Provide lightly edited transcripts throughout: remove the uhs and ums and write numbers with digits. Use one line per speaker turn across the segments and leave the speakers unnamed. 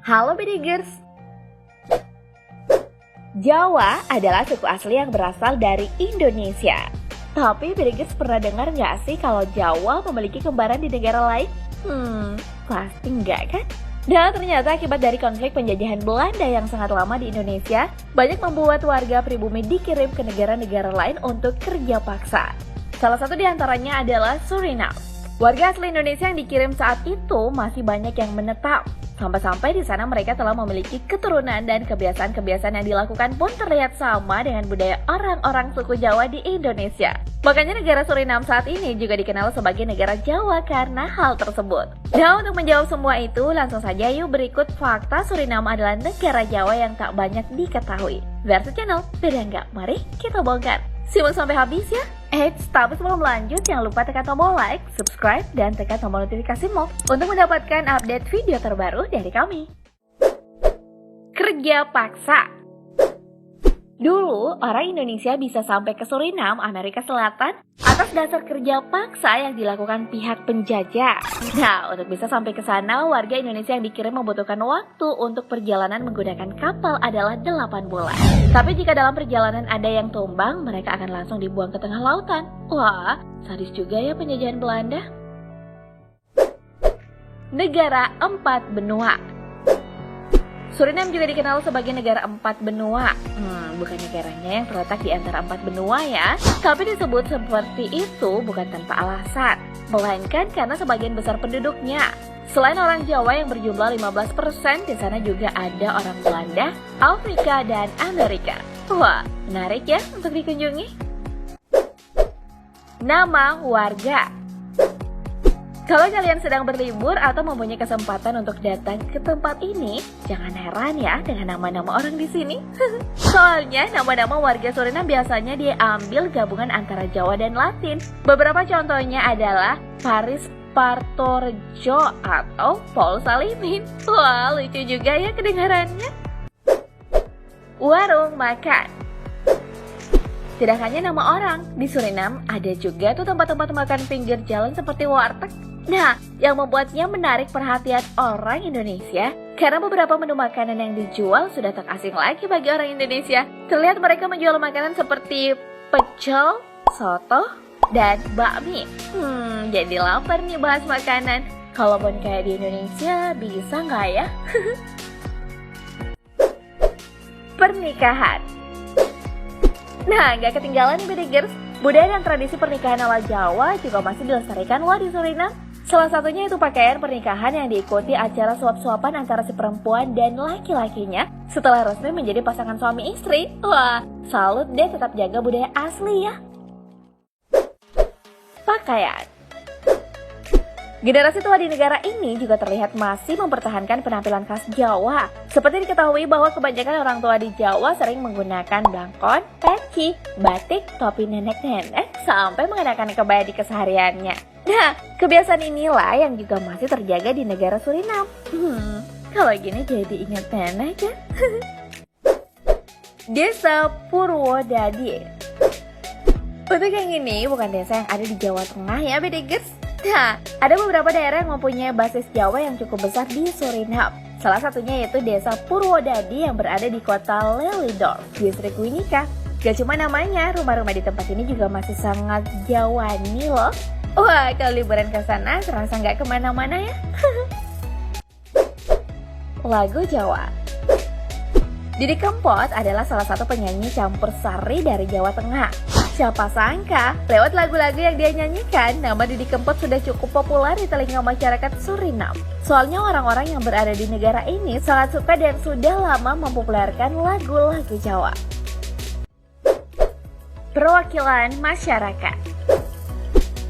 Halo Bedegers. Jawa adalah suku asli yang berasal dari Indonesia. Tapi Bedegers pernah dengar nggak sih kalau Jawa memiliki kembaran di negara lain? Pasti nggak kan? Dan ternyata akibat dari konflik penjajahan Belanda yang sangat lama di Indonesia, banyak membuat warga pribumi dikirim ke negara-negara lain untuk kerja paksa. Salah satu di antaranya adalah Suriname. Warga asli Indonesia yang dikirim saat itu masih banyak yang menetap. Sampai-sampai di sana mereka telah memiliki keturunan dan kebiasaan-kebiasaan yang dilakukan pun terlihat sama dengan budaya orang-orang suku Jawa di Indonesia. Makanya negara Suriname saat ini juga dikenal sebagai negara Jawa karena hal tersebut. Nah, untuk menjawab semua itu, langsung saja yuk berikut fakta Suriname adalah negara Jawa yang tak banyak diketahui. Versi channel Beda Nggak? Mari kita bongkar. Simak sampai habis ya. Tapi sebelum lanjut, jangan lupa tekan tombol like, subscribe, dan tekan tombol notifikasi untuk mendapatkan update video terbaru dari kami. Kerja paksa. Dulu, orang Indonesia bisa sampai ke Suriname, Amerika Selatan, atas dasar kerja paksa yang dilakukan pihak penjajah. Nah, untuk bisa sampai ke sana, warga Indonesia yang dikirim membutuhkan waktu untuk perjalanan menggunakan kapal adalah 8 bulan. Tapi jika dalam perjalanan ada yang tumbang, mereka akan langsung dibuang ke tengah lautan. Wah, sadis juga ya penjajahan Belanda. Negara 4 benua. Suriname juga dikenal sebagai negara 4 benua. Bukan negaranya yang terletak di antara 4 benua ya. Tapi disebut seperti itu bukan tanpa alasan, melainkan karena sebagian besar penduduknya. Selain orang Jawa yang berjumlah 15%, di sana juga ada orang Belanda, Afrika, dan Amerika. Wah, menarik ya untuk dikunjungi. Nama warga. Kalau kalian sedang berlibur atau mempunyai kesempatan untuk datang ke tempat ini, jangan heran ya dengan nama-nama orang di sini. Soalnya nama-nama warga Suriname biasanya diambil gabungan antara Jawa dan Latin. Beberapa contohnya adalah Paris Partorejo atau Paul Salimin. Wah, lucu juga ya kedengarannya. Warung makan. Tidak hanya nama orang, di Suriname ada juga tuh tempat-tempat makan pinggir jalan seperti warteg. Nah, yang membuatnya menarik perhatian orang Indonesia karena beberapa menu makanan yang dijual sudah tak asing lagi bagi orang Indonesia. Terlihat mereka menjual makanan seperti pecel, soto, dan bakmi. Jadi lapar nih bahas makanan. Kalaupun kayak di Indonesia, bisa nggak ya? Pernikahan. Nah, nggak ketinggalan nih Bedegers, budaya dan tradisi pernikahan ala Jawa juga masih dilestarikan loh di Suriname. Salah satunya itu pakaian pernikahan yang diikuti acara suap-suapan antara si perempuan dan laki-lakinya setelah resmi menjadi pasangan suami istri. Wah, salut deh, tetap jaga budaya asli ya. Pakaian. Generasi tua di negara ini juga terlihat masih mempertahankan penampilan khas Jawa. Seperti diketahui bahwa kebanyakan orang tua di Jawa sering menggunakan blangkon, peci, batik, topi nenek-nenek, sampai mengenakan kebaya di kesehariannya. Nah, kebiasaan inilah yang juga masih terjaga di negara Suriname. Kalau gini jadi ingat nenek kan? Desa Purwodadi. Untuk yang ini bukan desa yang ada di Jawa Tengah ya Bedegers. Nah, ada beberapa daerah yang mempunyai basis Jawa yang cukup besar di Suriname. Salah satunya yaitu desa Purwodadi yang berada di kota Lelydorp, distrik Winika. Gak cuma namanya, rumah-rumah di tempat ini juga masih sangat Jawani loh. Wah, kalau liburan ke sana terasa nggak kemana-mana ya. Lagu Jawa. Didi Kempot adalah salah satu penyanyi campur sari dari Jawa Tengah. Siapa sangka, lewat lagu-lagu yang dia nyanyikan, nama Didi Kempot sudah cukup populer di telinga masyarakat Suriname. Soalnya orang-orang yang berada di negara ini sangat suka dan sudah lama mempopulerkan lagu-lagu Jawa. Perwakilan masyarakat.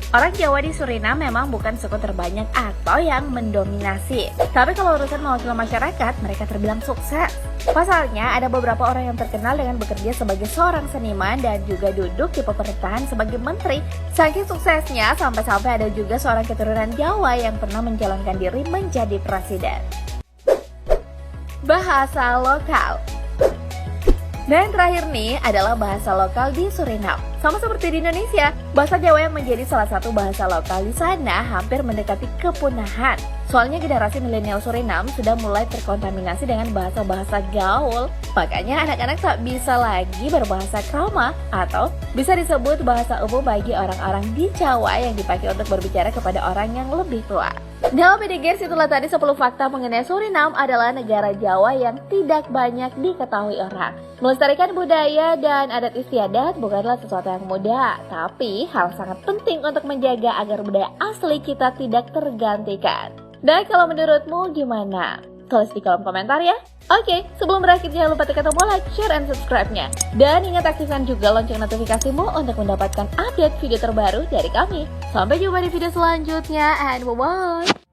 Orang Jawa di Suriname memang bukan suku terbanyak atau yang mendominasi. Tapi kalau urusan mewakili masyarakat, mereka terbilang sukses. Pasalnya, ada beberapa orang yang terkenal dengan bekerja sebagai seorang seniman dan juga duduk di pemerintahan sebagai menteri. Saking suksesnya, sampai-sampai ada juga seorang keturunan Jawa yang pernah mencalonkan diri menjadi presiden. Bahasa lokal. Dan yang terakhir nih adalah bahasa lokal di Suriname. Sama seperti di Indonesia, bahasa Jawa yang menjadi salah satu bahasa lokal di sana hampir mendekati kepunahan. Soalnya generasi milenial Suriname sudah mulai terkontaminasi dengan bahasa-bahasa gaul. Makanya anak-anak tak bisa lagi berbahasa krama atau bisa disebut bahasa umum bagi orang-orang di Jawa yang dipakai untuk berbicara kepada orang yang lebih tua. Dalam Pedigers, itulah tadi 10 fakta mengenai Suriname adalah negara Jawa yang tidak banyak diketahui orang. Melestarikan budaya dan adat istiadat bukanlah sesuatu yang mudah, tapi hal sangat penting untuk menjaga agar budaya asli kita tidak tergantikan. Dan kalau menurutmu gimana? Tulis di kolom komentar ya. Oke, sebelum berakhir jangan lupa tekan tombol like, share, and subscribe-nya. Dan ingat aktifkan juga lonceng notifikasimu untuk mendapatkan update video terbaru dari kami. Sampai jumpa di video selanjutnya, and bye-bye!